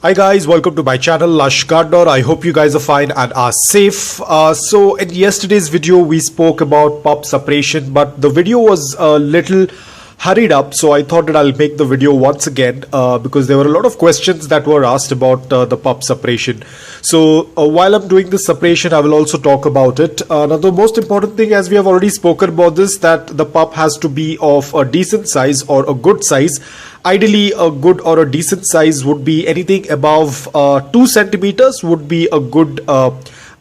Hi guys, welcome to my channel Lush Gardener. I hope you guys are fine and are safe. So in yesterday's video we spoke about pup separation, but the video was a little hurried up, so I thought that I'll make the video once again because there were a lot of questions that were asked about the pup separation. So while I'm doing this separation, I will also talk about it. Now the most important thing, as we have already spoken about this, that the pup has to be of a decent size or a good size. Ideally, a good or a decent size would be anything above 2 centimeters would be a good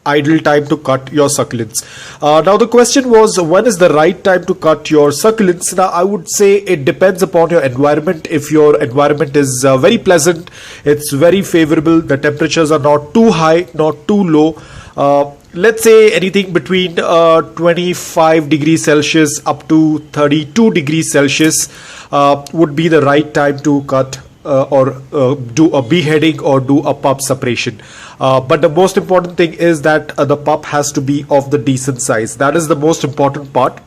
ideal time to cut your succulents. Now the question was, when is the right time to cut your succulents? Now I would say it depends upon your environment. If your environment is very pleasant, it's very favorable, the temperatures are not too high, not too low, let's say anything between 25 degrees Celsius up to 32 degrees Celsius would be the right time to cut or do a beheading or do a pup separation. But the most important thing is that the pup has to be of the decent size. That is the most important part.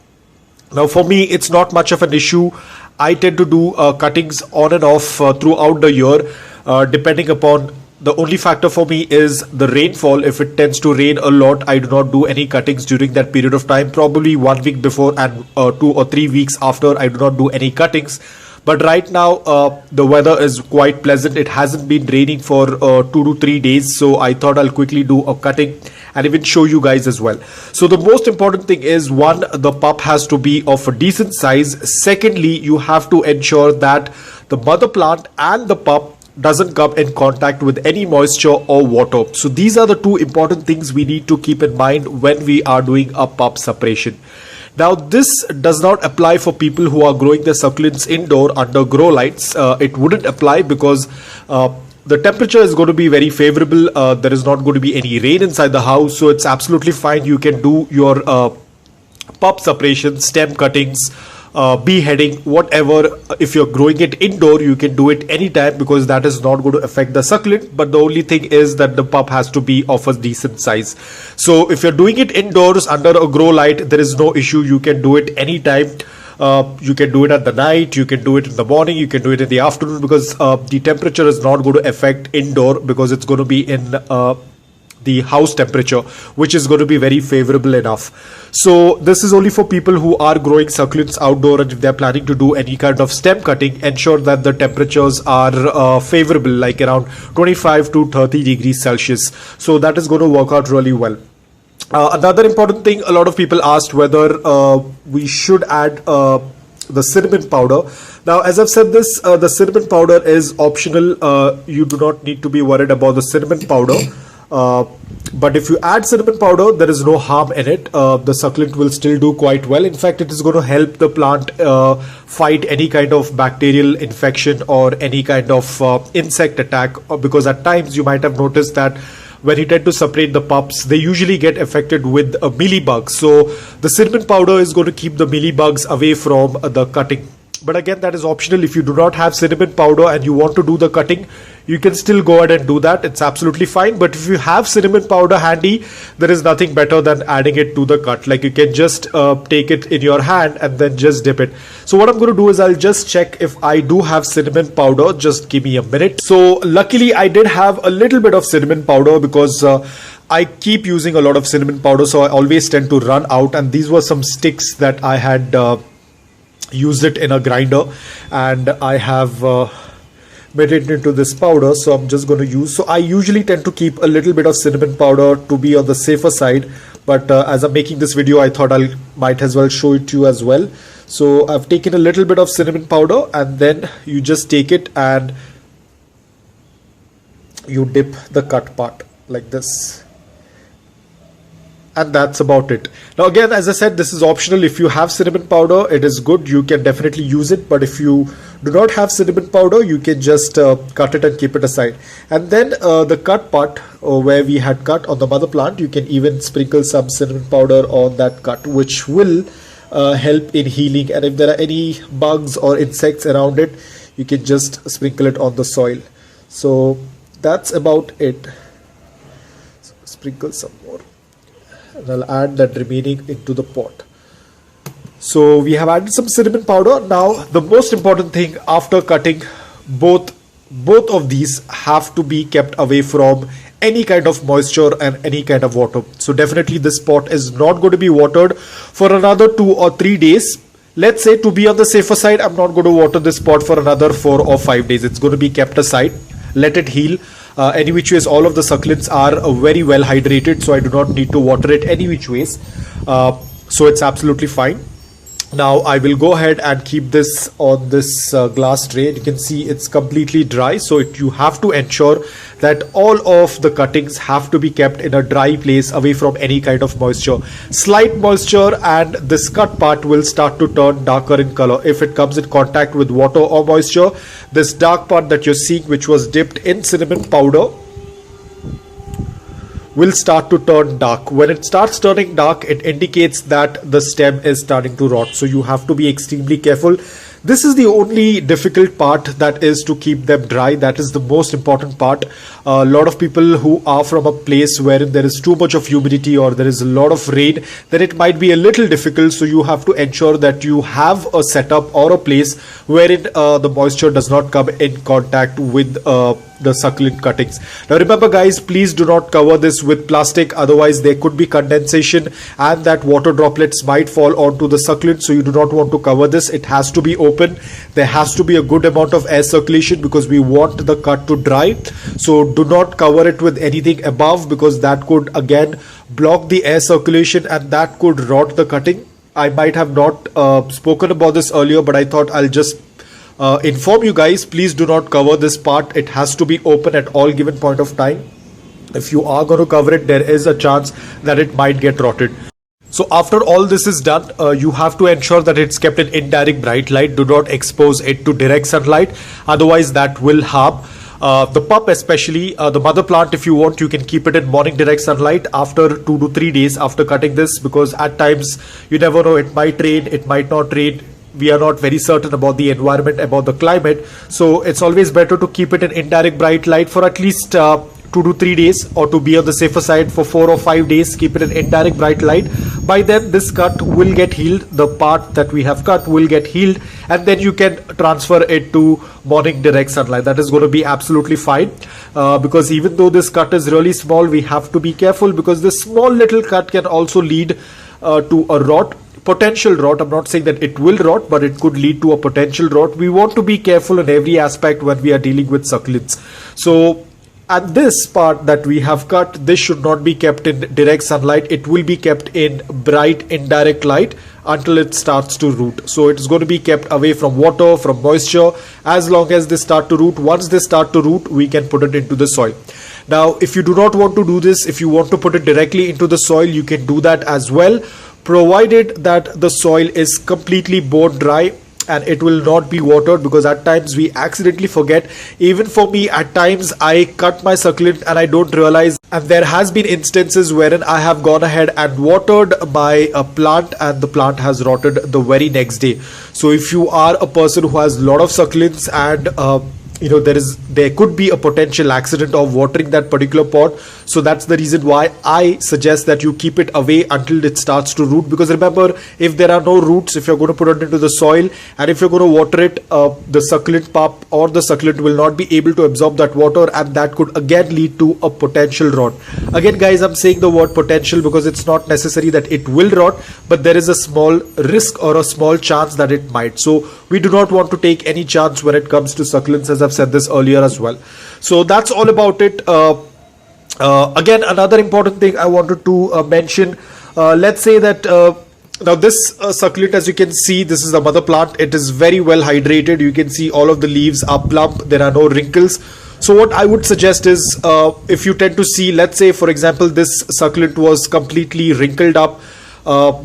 Now for me, it's not much of an issue. I tend to do cuttings on and off throughout the year, depending upon. The only factor for me is the rainfall. If it tends to rain a lot, I do not do any cuttings during that period of time. Probably 1 week before and 2 or 3 weeks after, I do not do any cuttings. But right now, the weather is quite pleasant. It hasn't been raining for 2 to 3 days. So I thought I'll quickly do a cutting and even show you guys as well. So the most important thing is, one, the pup has to be of a decent size. Secondly, you have to ensure that the mother plant and the pup doesn't come in contact with any moisture or water. So these are the two important things we need to keep in mind when we are doing a pup separation. Now this does not apply for people who are growing their succulents indoor under grow lights. It wouldn't apply because the temperature is going to be very favorable. There is not going to be any rain inside the house, so it's absolutely fine. You can do your pup separation, stem cuttings, beheading, whatever. If you're growing it indoor, you can do it anytime because that is not going to affect the succulent. But the only thing is that the pup has to be of a decent size. So if you're doing it indoors under a grow light, there is no issue. You can do it anytime. You can do it at the night, you can do it in the morning, you can do it in the afternoon, because the temperature is not going to affect indoor because it's going to be in the house temperature, which is going to be very favorable enough. So this is only for people who are growing succulents outdoor, and if they're planning to do any kind of stem cutting, ensure that the temperatures are favorable, like around 25 to 30 degrees Celsius. So that is going to work out really well. Another important thing, a lot of people asked whether we should add the cinnamon powder. Now, as I've said this, the cinnamon powder is optional. You do not need to be worried about the cinnamon powder. But if you add cinnamon powder, there is no harm in it. The succulent will still do quite well. In fact, it is going to help the plant fight any kind of bacterial infection or any kind of insect attack, because at times you might have noticed that when you tend to separate the pups, they usually get affected with mealybugs. So the cinnamon powder is going to keep the mealybugs away from the cutting. But again, that is optional. If you do not have cinnamon powder and you want to do the cutting, you can still go ahead and do that. It's absolutely fine. But if you have cinnamon powder handy, there is nothing better than adding it to the cut. Like, you can just take it in your hand and then just dip it. So what I'm going to do is I'll just check if I do have cinnamon powder. Just give me a minute. So luckily I did have a little bit of cinnamon powder because I keep using a lot of cinnamon powder. So I always tend to run out. And these were some sticks that I had used it in a grinder, and I have made it into this powder. So I'm just going to use, so I usually tend to keep a little bit of cinnamon powder to be on the safer side, but as I'm making this video, I thought I might as well show it to you as well. So I've taken a little bit of cinnamon powder, and then you just take it and you dip the cut part like this. And that's about it. Now again, as I said, this is optional. If you have cinnamon powder, it is good. You can definitely use it. But if you do not have cinnamon powder, you can just cut it and keep it aside. And then the cut part where we had cut on the mother plant, you can even sprinkle some cinnamon powder on that cut, which will help in healing. And if there are any bugs or insects around it, you can just sprinkle it on the soil. So that's about it. So sprinkle some more. And I'll add that remaining into the pot. So we have added some cinnamon powder. Now the most important thing after cutting both of these have to be kept away from any kind of moisture and any kind of water. So definitely this pot is not going to be watered for another 2 or 3 days. Let's say, to be on the safer side, I'm not going to water this pot for another 4 or 5 days. It's going to be kept aside, let it heal. Any which ways, all of the succulents are very well hydrated, so I do not need to water it any which ways. So it's absolutely fine. Now I will go ahead and keep this on this glass tray. You can see it's completely dry, so you have to ensure that all of the cuttings have to be kept in a dry place, away from any kind of moisture. Slight moisture and this cut part will start to turn darker in color. If it comes in contact with water or moisture, this dark part that you're seeing, which was dipped in cinnamon powder, will start to turn dark. When it starts turning dark, it indicates that the stem is starting to rot. So you have to be extremely careful. This is the only difficult part, that is to keep them dry. That is the most important part. A lot of people who are from a place wherein there is too much of humidity or there is a lot of rain, then it might be a little difficult. So you have to ensure that you have a setup or a place wherein the moisture does not come in contact with the succulent cuttings. Now remember guys, please do not cover this with plastic, otherwise there could be condensation and that water droplets might fall onto the succulent. So you do not want to cover this. It has to be open. There has to be a good amount of air circulation because we want the cut to dry. So do not cover it with anything above, because that could again block the air circulation and that could rot the cutting. I might have not spoken about this earlier, but I thought I'll just inform you guys. Please do not cover this part. It has to be open at all given point of time. If you are going to cover it, there is a chance that it might get rotted. So after all this is done, you have to ensure that it's kept in indirect bright light. Do not expose it to direct sunlight, otherwise that will harm the pup, especially the mother plant. If you want, you can keep it in morning direct sunlight after 2 to 3 days after cutting this, because at times you never know, it might rain, it might not rain. We are not very certain about the environment, about the climate. So it's always better to keep it in indirect bright light for at least 2 to 3 days, or to be on the safer side for 4 or 5 days, keep it in indirect bright light. By then this cut will get healed, the part that we have cut will get healed, and then you can transfer it to morning direct sunlight. That is going to be absolutely fine, because even though this cut is really small, we have to be careful, because this small little cut can also lead to a rot, potential rot. I'm not saying that it will rot, but it could lead to a potential rot. We want to be careful in every aspect when we are dealing with succulents. So and this part that we have cut, this should not be kept in direct sunlight. It will be kept in bright indirect light until it starts to root. So it's going to be kept away from water, from moisture, as long as they start to root. Once they start to root, we can put it into the soil. Now if you do not want to do this, if you want to put it directly into the soil, you can do that as well, provided that the soil is completely bone dry and it will not be watered, because at times we accidentally forget. Even for me, at times I cut my succulent and I don't realize, and there has been instances wherein I have gone ahead and watered my plant and the plant has rotted the very next day. So if you are a person who has a lot of succulents and you know, there could be a potential accident of watering that particular pot. So that's the reason why I suggest that you keep it away until it starts to root. Because remember, if there are no roots, if you're going to put it into the soil and if you're going to water it, the succulent pup or the succulent will not be able to absorb that water, and that could again lead to a potential rot. Again guys, I'm saying the word potential because it's not necessary that it will rot, but there is a small risk or a small chance that it might. So we do not want to take any chance when it comes to succulents, as I've said this earlier as well. So that's all about it. Again, another important thing I wanted to mention, let's say that now this succulent, as you can see, this is the mother plant. It is very well hydrated. You can see all of the leaves are plump, there are no wrinkles. So what I would suggest is, if you tend to see, let's say for example, this succulent was completely wrinkled up,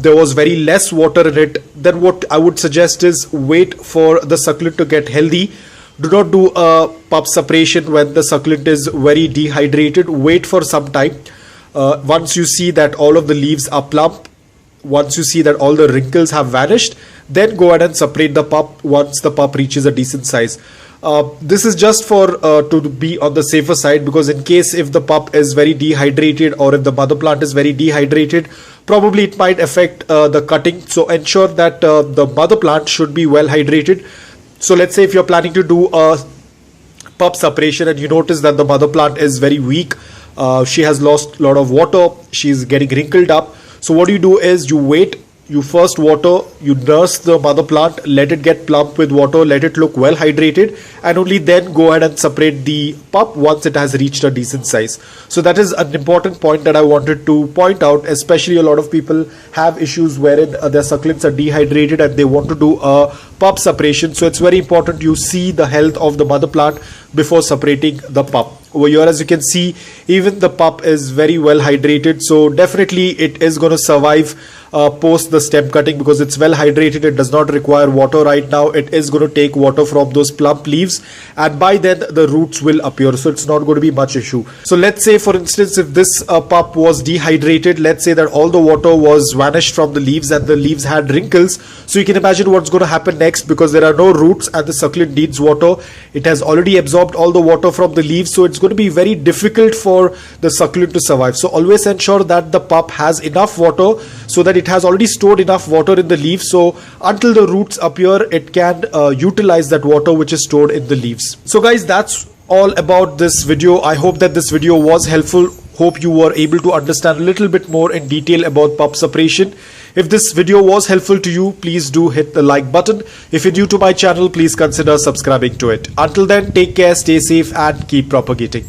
there was very less water in it, then what I would suggest is wait for the succulent to get healthy. Do not do a pup separation when the succulent is very dehydrated. Wait for some time. Once you see that all of the leaves are plump, once you see that all the wrinkles have vanished, then go ahead and separate the pup once the pup reaches a decent size. This is just for to be on the safer side, because in case if the pup is very dehydrated or if the mother plant is very dehydrated, probably it might affect the cutting. So ensure that the mother plant should be well hydrated. So let's say if you're planning to do a pup separation and you notice that the mother plant is very weak, she has lost a lot of water, she's getting wrinkled up. So what you do is you wait, you first water, you nurse the mother plant, let it get plump with water, let it look well hydrated, and only then go ahead and separate the pup once it has reached a decent size. So that is an important point that I wanted to point out, especially a lot of people have issues wherein their succulents are dehydrated and they want to do a pup separation. So it's very important you see the health of the mother plant before separating the pup. Over here, as you can see, even the pup is very well hydrated, so definitely it is going to survive post the stem cutting because it's well hydrated. It does not require water right now. It is going to take water from those plump leaves, and by then the roots will appear, so it's not going to be much issue. So let's say, for instance, if this pup was dehydrated, let's say that all the water was vanished from the leaves and the leaves had wrinkles, so you can imagine what's going to happen next, because there are no roots and the succulent needs water. It has already absorbed all the water from the leaves, so it's going to be very difficult for the succulent to survive. So always ensure that the pup has enough water, so that it has already stored enough water in the leaves, so until the roots appear it can utilize that water which is stored in the leaves. So guys, that's all about this video. I hope that this video was helpful. Hope you were able to understand a little bit more in detail about pup separation. If this video was helpful to you, please do hit the like button. If you're new to my channel, please consider subscribing to it. Until then, take care, stay safe and keep propagating.